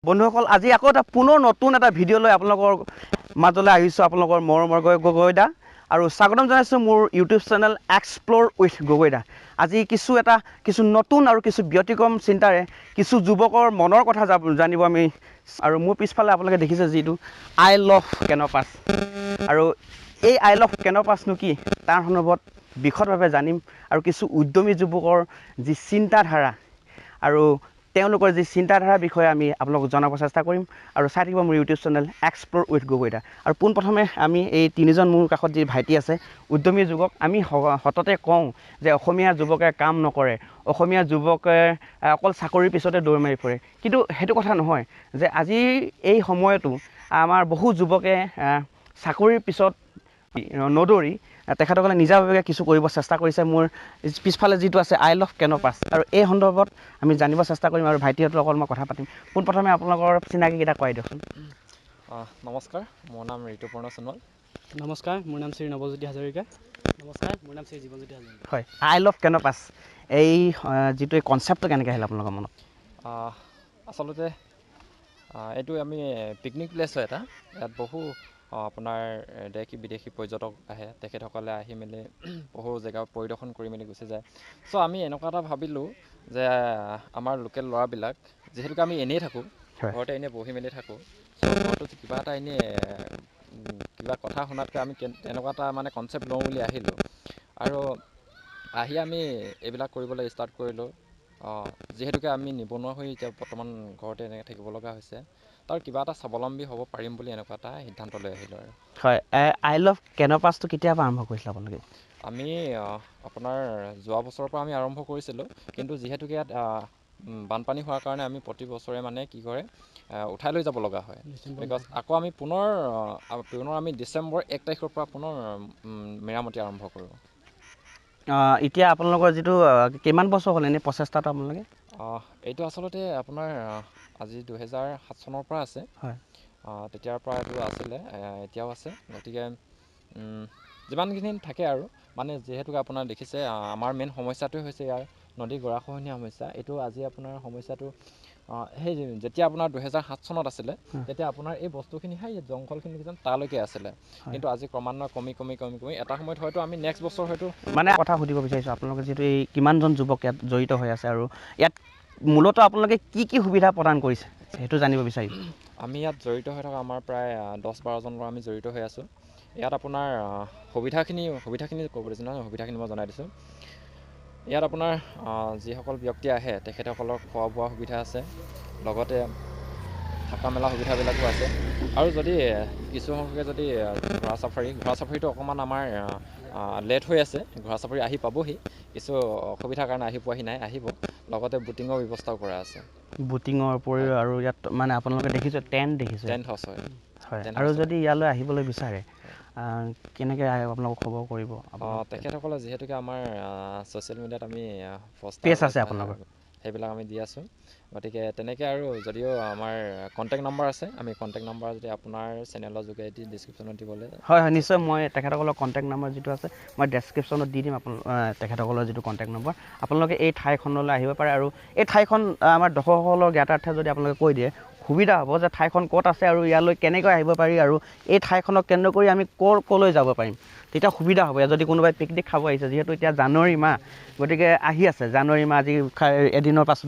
বন্ধুসকল আজি আকৌ এটা পুনৰ নতুন এটা ভিডিঅ' লৈ আপোনালোকৰ মাজলৈ আহিছোঁ আপোনালোকৰ মৰমৰ গগৈদা আৰু স্বাগতম জনাইছোঁ মোৰ ইউটিউব চেনেল এক্সপ্ল'ৰ উইথ গগৈদা। আজি কিছু নতুন আৰু কিছু ব্যতিক্ৰম চিন্তাৰে কিছু যুৱকৰ মনৰ কথা জানিব আমি। আৰু মোৰ পিছফালে আপোনালোকে দেখিছে যিটো আই লাভ কেনপাছ, আৰু এই আই লাভ কেনপাছনো কি তাৰ সন্দৰ্ভত বিশদভাৱে জানিম আৰু কিছু উদ্যমী যুৱকৰ যি চিন্তাধাৰা আৰু তেওঁলোকৰ যি চিন্তাধাৰাৰ বিষয়ে আমি আপোনালোকক জনাব চেষ্টা কৰিম। আৰু চাই থাকিব মোৰ ইউটিউব চেনেল এক্সপ্ল'ৰ উইথ গগৈদা। আৰু পোনপ্ৰথমে আমি এই তিনিজন মোৰ কাষত যি ভাইটি আছে উদ্যমী যুৱক, আমি সততে কওঁ যে অসমীয়া যুৱকে কাম নকৰে, অসমীয়া যুৱকে অকল চাকৰিৰ পিছতে দৌৰ মাৰি ফুৰে, কিন্তু সেইটো কথা নহয় যে আজি এই সময়তো আমাৰ বহু যুৱকে চাকৰিৰ পিছত নদৌৰি তেখেতসকলে নিজাভাৱে কিছু কৰিব চেষ্টা কৰিছে। মোৰ পিছফালে যিটো আছে আই লাভ কেনপাছ, আৰু এই সন্দৰ্ভত আমি জানিব চেষ্টা কৰিম আৰু ভাইটিহঁতৰ লগত মই কথা পাতিম। পোনপ্ৰথমে আপোনালোকৰ চিনাকিকেইটা কোৱাই দিয়কচোন। নমস্কাৰ, মোৰ নাম ঋতুপৰ্ণ সোণোৱাল। নমস্কাৰ, মোৰ নাম শ্ৰী নৱজ্যোতি হাজৰিকা। নমস্কাৰ, মোৰ নাম শ্ৰী জীৱনজ্যোতি হাজৰিকা। হয়, আই লাভ কেনপাছ এই যিটো এই কনচেপ্টটো কেনেকৈ আহিল আপোনালোকৰ মনত? আচলতে এইটো আমি পিকনিক প্লেচ হয় এটা, ইয়াত বহু আপোনাৰ দেশী বিদেশী পৰ্যটক আহে, তেখেতসকলে আহি মেলি বহু জেগা পৰিদৰ্শন কৰি মেলি গুচি যায়। চ' আমি এনেকুৱা এটা ভাবিলোঁ যে আমাৰ লোকেল ল'ৰাবিলাক যিহেতুকে আমি এনেই থাকোঁ, ঘৰতে এনেই বহি মেলি থাকোঁ, চ' ঘৰটোত কিবা এটা এনেই কিবা কথা শুনাতকৈ আমি তেনেকুৱা এটা মানে কনচেপ্ট লওঁ বুলি আহিলোঁ। আৰু আহি আমি এইবিলাক কৰিবলৈ ষ্টাৰ্ট কৰিলোঁ। যিহেতুকে আমি নিবনুৱা হৈ এতিয়া বৰ্তমান ঘৰতে এনেকৈ থাকিব লগা হৈছে, তাৰ কিবা এটা স্বাৱলম্বী হ'ব পাৰিম বুলি এনেকুৱা এটা সিদ্ধান্ত লৈ আহিলোঁ। আৰু হয়, আই লাভ কেনপাছটো কেতিয়াৰ পৰা আৰম্ভ কৰিছিলে আপোনালোকে? আমি আপোনাৰ যোৱা বছৰৰ পৰা আমি আৰম্ভ কৰিছিলোঁ, কিন্তু যিহেতুকে ইয়াত বানপানী হোৱাৰ কাৰণে আমি প্ৰতি বছৰে মানে কি কৰে উঠাই লৈ যাব লগা হয়। বিকজ আকৌ আমি পুনৰ আমি ডিচেম্বৰ 1 তাৰিখৰ পৰা পুনৰ মেৰামতি আৰম্ভ কৰোঁ। এতিয়া আপোনালোকৰ যিটো কিমান বছৰ হ'ল এনেই প্ৰচেষ্টাটো আপোনালোকে? এইটো আচলতে আপোনাৰ আজি 2007 চনৰ পৰা আছে। হয়, তেতিয়াৰ পৰা এইটো আছিলে, এতিয়াও আছে। গতিকে যিমানখিনি থাকে আৰু মানে যিহেতুকে আপোনাৰ দেখিছে আমাৰ মেইন সমস্যাটোৱে হৈছে ইয়াৰ নদী গৰাখহনীয়া সমস্যা। এইটো আজি আপোনাৰ সমস্যাটো সেই যেতিয়া আপোনাৰ 2007 চনত আছিলে তেতিয়া আপোনাৰ এই বস্তুখিনি সেই জংঘলখিনি যেন তালৈকে আছিলে, কিন্তু আজি ক্ৰমান্বয়ে কমি এটা সময়ত হয়তো আমি নেক্সট বছৰ হয়তো মানে কথা সুধিব বিচাৰিছোঁ, আপোনালোকে যিহেতু এই কিমানজন যুৱক ইয়াত জড়িত হৈ আছে আৰু ইয়াত মূলত আপোনালোকে কি সুবিধা প্ৰদান কৰিছে সেইটো জানিব বিচাৰিম। আমি ইয়াত জড়িত হৈ থকা আমাৰ প্ৰায় 10-12জন ল'ৰা আমি জড়িত হৈ আছোঁ। ইয়াত আপোনাৰ সুবিধাখিনি ক'ব দিছোঁ নহয়, সুবিধাখিনি মই জনাই দিছোঁ। ইয়াত আপোনাৰ যিসকল ব্যক্তি আহে তেখেতসকলৰ খোৱা বোৱা সুবিধা আছে, লগতে থকা মেলা সুবিধাবিলাকো আছে। আৰু যদি কিছু সংখ্যকে যদি ঘোঁৰা চাফাৰীটো অকণমান আমাৰ লেট হৈ আছে, ঘোঁৰা চাফাৰী আহি পাবহি, কিছু অসুবিধাৰ কাৰণে আহি পোৱাহি নাই, আহিব। লগতে বুটিঙৰ ব্যৱস্থাও কৰা আছে। বুটিঙৰ উপৰিও আৰু ইয়াত মানে আপোনালোকে দেখিছে টেণ্ট দেখিছে। টেণ্ট হাউচ হয়। হয়, আৰু যদি ইয়ালৈ আহিবলৈ বিচাৰে কেনেকৈ আপোনালোকক খবৰ কৰিব? তেখেতসকলে যিহেতুকে আমাৰ ছ'চিয়েল মিডিয়াত আমি পেজ পষ্টাৰ আছে আপোনালোকৰ? সেইবিলাক আমি দি আছোঁ। গতিকে তেনেকৈ আৰু যদিও আমাৰ কণ্টেক্ট নম্বৰ আছে, আমি কণ্টেক্ট নম্বৰ যদি আপোনাৰ চেনেলৰ যোগেদি ডিছক্ৰিপশ্যনত দিবলৈ হয়, নিশ্চয়। মই তেখেতসকলৰ কণ্টেক্ট নম্বৰ যিটো আছে মই ডেছক্ৰিপশ্যনত দি দিম। তেখেতসকলৰ যিটো কণ্টেক্ট নম্বৰ, আপোনালোকে এই ঠাইখনলৈ আহিব পাৰে। আৰু এই ঠাইখন আমাৰ দৰ্শকসকলৰ জ্ঞাতাৰ্থে যদি আপোনালোকে কৈ দিয়ে সুবিধা হ'ব যে ঠাইখন ক'ত আছে আৰু ইয়ালৈ কেনেকৈ আহিব পাৰি, আৰু এই ঠাইখনক কেন্দ্ৰ কৰি আমি ক'লৈ যাব পাৰিম, তেতিয়া সুবিধা হ'ব। যদি কোনোবাই পিকনিক খাব আহিছে, যিহেতু এতিয়া জানুৱাৰী মাহ, গতিকে আহি আছে জানুৱাৰী মাহ, আজি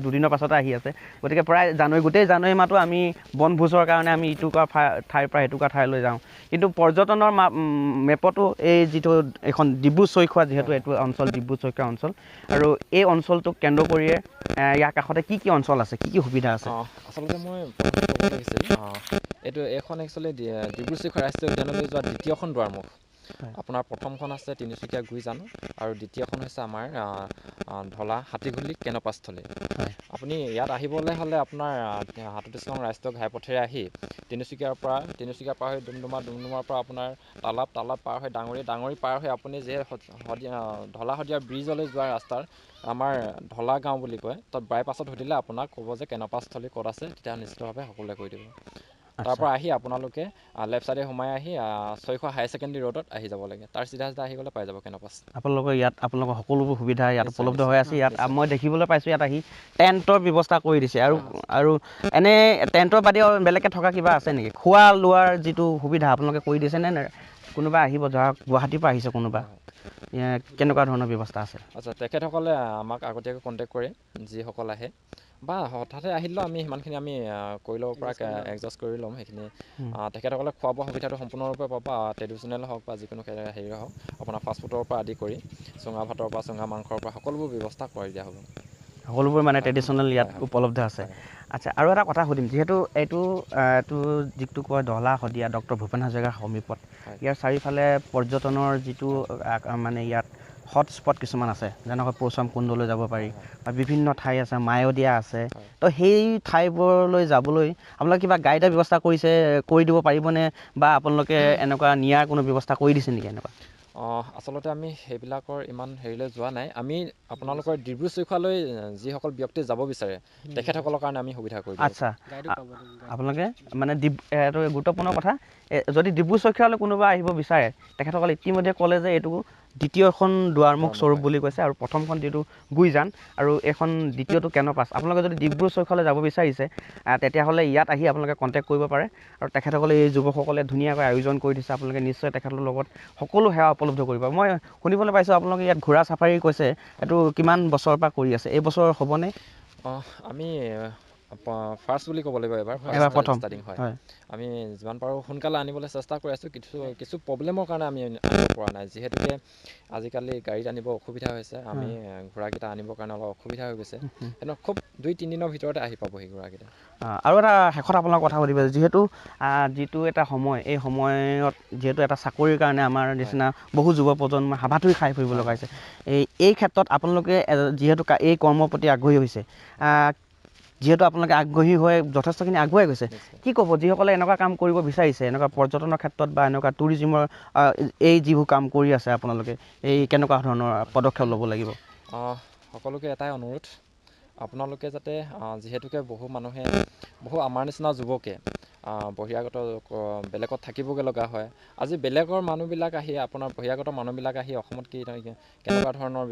দুদিনৰ পাছতে আহি আছে। গতিকে প্ৰায় গোটেই জানুৱাৰী মাহটো আমি বনভোজৰ কাৰণে আমি ইটুকুৰা ঠাইৰ পৰা এটুকুৰা ঠাইলৈ যাওঁ। কিন্তু পৰ্যটনৰ মেপতো এই যিটো এখন ডিব্ৰু চৈখোৱা, যিহেতু এইটো অঞ্চল ডিব্ৰু চৈখোৱা অঞ্চল, আৰু এই অঞ্চলটোক কেন্দ্ৰ কৰিয়ে ইয়াৰ কাষতে কি অঞ্চল আছে, কি সুবিধা আছে? আচলতে মই ক'ব লাগিছিল, এইখন একচুৱেলি ডিব্ৰু চৈখোৱা ৰাষ্ট্ৰীয় উদ্যানলৈ যোৱা দ্বিতীয়খন দুৱাৰমুখ। আপোনাৰ প্ৰথমখন আছে তিনিচুকীয়া গুইজান, আৰু দ্বিতীয়খন হৈছে আমাৰ ঢলা হাতীগুলি কেনপাছস্থলী। আপুনি ইয়াত আহিবলৈ হ'লে আপোনাৰ হাটীচিঙা ৰাষ্ট্ৰীয় ঘাইপথেৰে আহি তিনিচুকীয়াৰ পাৰ হৈ ডুমডুমাৰ পৰা আপোনাৰ তালাপ পাৰ হৈ ডাঙৰি পাৰ হৈ আপুনি যে ঢলা শদিয়া ব্ৰিজলৈ যোৱা ৰাস্তাৰ আমাৰ ঢলা গাঁও বুলি কয়, তাত বাইপাছত সুধিলে আপোনাক ক'ব যে কেনপাছস্থলী ক'ত আছে, তেতিয়া নিশ্চিতভাৱে সকলোৱে কৈ দিব। তাৰ পৰা আহি আপোনালোকে লেফ্ট চাইডে সোমাই আহি চৈখোৱা হায়াৰ ছেকেণ্ডেৰী ৰোডত আহি যাব লাগে তাৰ চিধা আহি গ'লে পাই যাব কেনপাছ আপোনালোকৰ ইয়াত আপোনালোকৰ সকলোবোৰ সুবিধা ইয়াত নিশ্চয়, উপলব্ধ নিশ্চয়। হৈ আছে ইয়াত মই দেখিবলৈ পাইছোঁ ইয়াত আহি টেণ্টৰ ব্যৱস্থা কৰি দিছে আৰু এনে টেণ্টৰ বাদেও বেলেগকৈ থকা কিবা আছে নেকি খোৱা লোৱাৰ যিটো সুবিধা আপোনালোকে কৰি দিছে নে কোনোবা আহিব ধৰক গুৱাহাটীৰ পৰা আহিছে কোনোবা কেনেকুৱা ধৰণৰ ব্যৱস্থা আছে আচ্ছা তেখেতসকলে আমাক আগতীয়াকৈ কণ্টেক্ট কৰে যিসকল আহে বা হঠাতে আহিলেও আমি সিমানখিনি আমি কৰি ল'ব পৰা এডজাষ্ট কৰি ল'ম সেইখিনি তেখেতসকলে খোৱা বোৱা সুবিধাটো সম্পূৰ্ণৰূপে পাবা ট্ৰেডিশ্যনেল হওক বা যিকোনো হেৰি হওক আপোনাৰ ফাষ্টফুডৰ পৰা আদি কৰি চুঙা ভাতৰ পৰা চুঙা মাংসৰ পৰা সকলোবোৰ ব্যৱস্থা কৰি দিয়া হ'ব সকলোবোৰ মানে ট্ৰেডিশ্যনেল ইয়াত উপলব্ধ আছে আচ্ছা আৰু এটা কথা সুধিম যিহেতু এইটো যিটো কয় ধলা শদিয়া ডক্টৰ ভূপেন হাজৰিকাৰ সমীপত ইয়াৰ চাৰিওফালে পৰ্যটনৰ যিটো মানে ইয়াত হটস্পট কিছুমান আছে যেনেকৈ পৰশুৰাম কুণ্ডলৈ যাব পাৰি বা বিভিন্ন ঠাই আছে মায়'দিয়া আছে তো সেই ঠাইবোৰলৈ যাবলৈ আপোনালোকে কিবা গাইডৰ ব্যৱস্থা কৰি দিব পাৰিবনে বা আপোনালোকে এনেকুৱা নিয়াৰ কোনো ব্যৱস্থা কৰি দিছে নেকি এনেকুৱা আচলতে আমি সেইবিলাকৰ ইমান হেৰিলৈ যোৱা নাই আমি আপোনালোকৰ ডিব্ৰু চৈখোৱালৈ যিসকল ব্যক্তি যাব বিচাৰে তেখেতসকলৰ কাৰণে আমি সুবিধা কৰি দিওঁ আচ্ছা আপোনালোকে মানে এইটো গুৰুত্বপূৰ্ণ কথা যদি ডিব্ৰু চৈখোৱালৈ কোনোবা আহিব বিচাৰে তেখেতসকলে ইতিমধ্যে ক'লে যে এইটো দ্বিতীয়খন দুৱাৰমুখ স্বৰূপ বুলি কৈছে আৰু প্ৰথমখন যিটো গুইজান আৰু এইখন দ্বিতীয়টো কেনপাছ আপোনালোকে যদি ডিব্ৰু চৈখোৱালৈ যাব বিচাৰিছে তেতিয়াহ'লে ইয়াত আহি আপোনালোকে কণ্টেক্ট কৰিব পাৰে আৰু তেখেতসকলে এই যুৱকসকলে ধুনীয়াকৈ আয়োজন কৰি দিছে আপোনালোকে নিশ্চয় তেখেতৰ লগত সকলো সেৱা উপলব্ধ কৰিব মই শুনিবলৈ পাইছোঁ আপোনালোকে ইয়াত ঘোঁৰা চাফাৰী কৈছে এইটো কিমান বছৰৰ পৰা কৰি আছে এই বছৰ হ'বনে আমি ফাৰ্ষ্ট বুলি ক'ব লাগিব এবাৰ প্ৰথম ষ্টাৰ্টিং হয় আমি যিমান পাৰোঁ সোনকালে আনিবলৈ চেষ্টা কৰি আছোঁ কিছু প্ৰব্লেমৰ কাৰণে আমি আনিব পৰা নাই যিহেতুকে আজিকালি গাড়ীত আনিব অসুবিধা হৈছে আমি ঘোঁৰাকেইটা আনিবৰ কাৰণে অলপ অসুবিধা হৈ গৈছে কিন্তু খুব 2-3 দিনৰ ভিতৰতে আহি পাবহি ঘোঁৰাকেইটা আৰু এটা শেষত আপোনাক কথা সুধিব যিহেতু যিটো এটা সময় এই সময়ত যিহেতু এটা চাকৰিৰ কাৰণে আমাৰ নিচিনা বহু যুৱ প্ৰজন্মই হাবাথুৰি খাই ফুৰিব লগা হৈছে এই ক্ষেত্ৰত আপোনালোকে যিহেতু এই কৰ্মৰ প্ৰতি আগ্ৰহী হৈছে যিহেতু আপোনালোকে আগ্ৰহী হৈ যথেষ্টখিনি আগুৱাই গৈছে কি ক'ব যিসকলে এনেকুৱা কাম কৰিব বিচাৰিছে এনেকুৱা পৰ্যটনৰ ক্ষেত্ৰত বা এনেকুৱা টুৰিজিমৰ এই যিবোৰ কাম কৰি আছে আপোনালোকে এই কেনেকুৱা ধৰণৰ পদক্ষেপ ল'ব লাগিব সকলোকে এটাই অনুৰোধ আপোনালোকে যাতে যিহেতুকে বহু আমাৰ নিচিনা যুৱকে বহিৰাগত বেলেগত থাকিবগৈ লগা হয় আজি বেলেগৰ মানুহবিলাক আহি আপোনাৰ বহিৰাগত মানুহবিলাক আহি অসমত কেনেকুৱা ধৰণৰ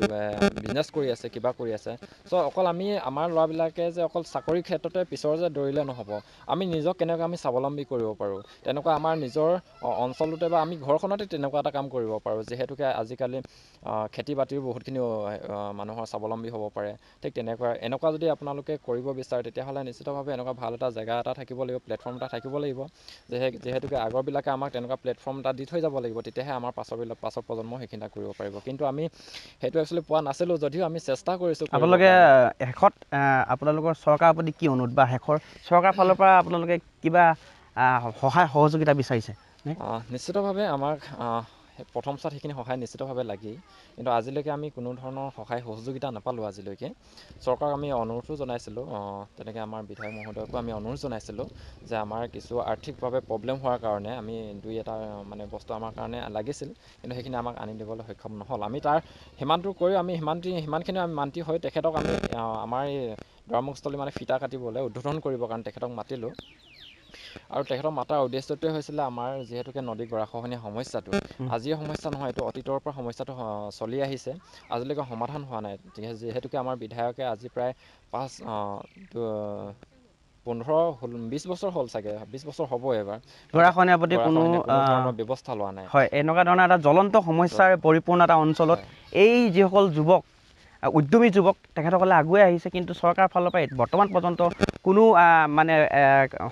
বিজনেছ কৰি আছে কিবা কৰি আছে চ' অকল আমাৰ ল'ৰাবিলাকে যে অকল চাকৰিৰ ক্ষেত্ৰতে পিছৰ যে দৌৰিলে নহ'ব আমি নিজক কেনেকৈ আমি স্বাৱলম্বী কৰিব পাৰোঁ তেনেকুৱা আমাৰ নিজৰ অঞ্চলটোতে বা আমি ঘৰখনতে তেনেকুৱা এটা কাম কৰিব পাৰোঁ যিহেতুকে আজিকালি খেতি বাতিও বহুতখিনি মানুহৰ স্বাৱলম্বী হ'ব পাৰে ঠিক এনেকুৱা যদি আপোনালোকে কৰিব বিচাৰে তেতিয়াহ'লে নিশ্চিতভাৱে এনেকুৱা ভাল এটা জেগা এটা থাকিব লাগিব প্লেটফৰ্ম এটা থাকিব লাগিব যিহেতুকে আগৰবিলাকে আমাক তেনেকুৱা প্লেটফৰ্ম এটা দি থৈ যাব লাগিব তেতিয়াহে আমাৰ পাছৰ প্ৰজন্ম সেইখিনি কৰিব পাৰিব কিন্তু আমি সেইটো একচুৱেলি পোৱা নাছিলোঁ যদিও আমি চেষ্টা কৰিছোঁ আপোনালোকে শেষত আপোনালোকৰ চৰকাৰৰ প্ৰতি কি অনুৰোধ বা চৰকাৰৰ ফালৰ পৰা আপোনালোকে কিবা সহায় সহযোগিতা বিচাৰিছে নিশ্চিতভাৱে আমাক প্ৰথম চাত সেইখিনি সহায় নিশ্চিতভাৱে লাগেই কিন্তু আজিলৈকে আমি কোনো ধৰণৰ সহায় সহযোগিতা নাপালোঁ আজিলৈকে চৰকাৰক আমি অনুৰোধো জনাইছিলোঁ তেনেকৈ আমাৰ বিধায়ক মহোদয়কো আমি অনুৰোধ জনাইছিলোঁ যে আমাৰ কিছু আৰ্থিকভাৱে প্ৰব্লেম হোৱাৰ কাৰণে আমি 2-এটা মানে বস্তু আমাৰ কাৰণে লাগিছিল কিন্তু সেইখিনি আমাক আনি দিবলৈ সক্ষম নহ'ল আমি তাৰ সিমানটো কৰি আমি সিমানখিনি আমি মান্তি হৈ তেখেতক আমি আমাৰ এই দুৱাৰমুখস্থলী মানে ফিটা কাটিবলৈ উদ্বোধন কৰিবৰ কাৰণে তেখেতক মাতিলোঁ আৰু তেখেতক মাতাৰ উদ্দেশ্যটোৱে হৈছিলে আমাৰ যিহেতুকে নদী গৰাখহনীয়া সমস্যাটো আজিৰ সমস্যা নহয় এইটো অতীতৰ পৰা সমস্যাটো চলি আহিছে আজিলৈকে সমাধান হোৱা নাই যিহেতুকে আমাৰ বিধায়কে আজি প্ৰায় 15-20 বছৰ হ'ল চাগে 20 বছৰ হ'ব এবাৰ গৰাখহনীয়াৰ প্ৰতি কোনো ধৰণৰ ব্যৱস্থা লোৱা নাই হয় এনেকুৱা ধৰণৰ এটা জ্বলন্ত সমস্যাৰ পৰিপূৰ্ণ এটা অঞ্চলত এই যিসকল যুৱক উদ্যমী যুৱক তেখেতসকলে আগুৱাই আহিছে কিন্তু চৰকাৰৰ ফালৰ পৰা বৰ্তমান পৰ্যন্ত কোনো মানে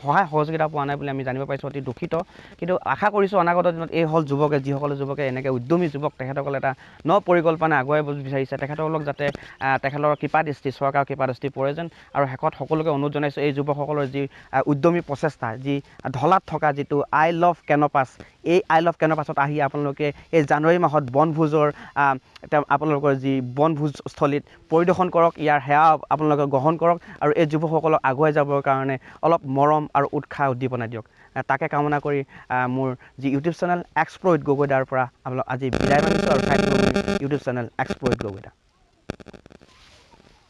সহায় সহযোগিতা পোৱা নাই বুলি আমি জানিব পাৰিছোঁ অতি দুখিত কিন্তু আশা কৰিছোঁ অনাগত দিনত যিসকলে যুৱকে এনেকৈ উদ্যমী যুৱক তেখেতসকলে এটা পৰিকল্পনা আগুৱাই বিচাৰিছে তেখেতসকলক যাতে তেখেতৰ কৃপাদৃষ্টি চৰকাৰৰ কৃপাদৃষ্টি পৰে যেন আৰু শেষত সকলোকে অনুৰোধ জনাইছোঁ এই যুৱকসকলৰ যি উদ্যমী প্ৰচেষ্টা যি ঢলাত থকা যিটো আই লাভ কেনপাছ এই আই লাভ কেনপাছত আহি আপোনালোকে এই জানুৱাৰী মাহত বনভোজৰ আপোনালোকৰ যি বনভোজস্থলীত পৰিদৰ্শন কৰক ইয়াৰ সেৱা আপোনালোকে গ্ৰহণ কৰক আৰু এই যুৱকসকলক আগুৱাই যাবৰ কাৰণে অলপ মৰম আৰু উৎসাহ উদ্দীপনা দিয়ক তাকে কামনা কৰি মোৰ যি ইউটিউব চেনেল এক্সপ্ল'ৰ উইথ গগৈদাৰ পৰা আজি বিদায় মানিছোঁ আৰু ইউটিউব চেনেল এক্সপ্ল'ৰ উইথ গগৈদা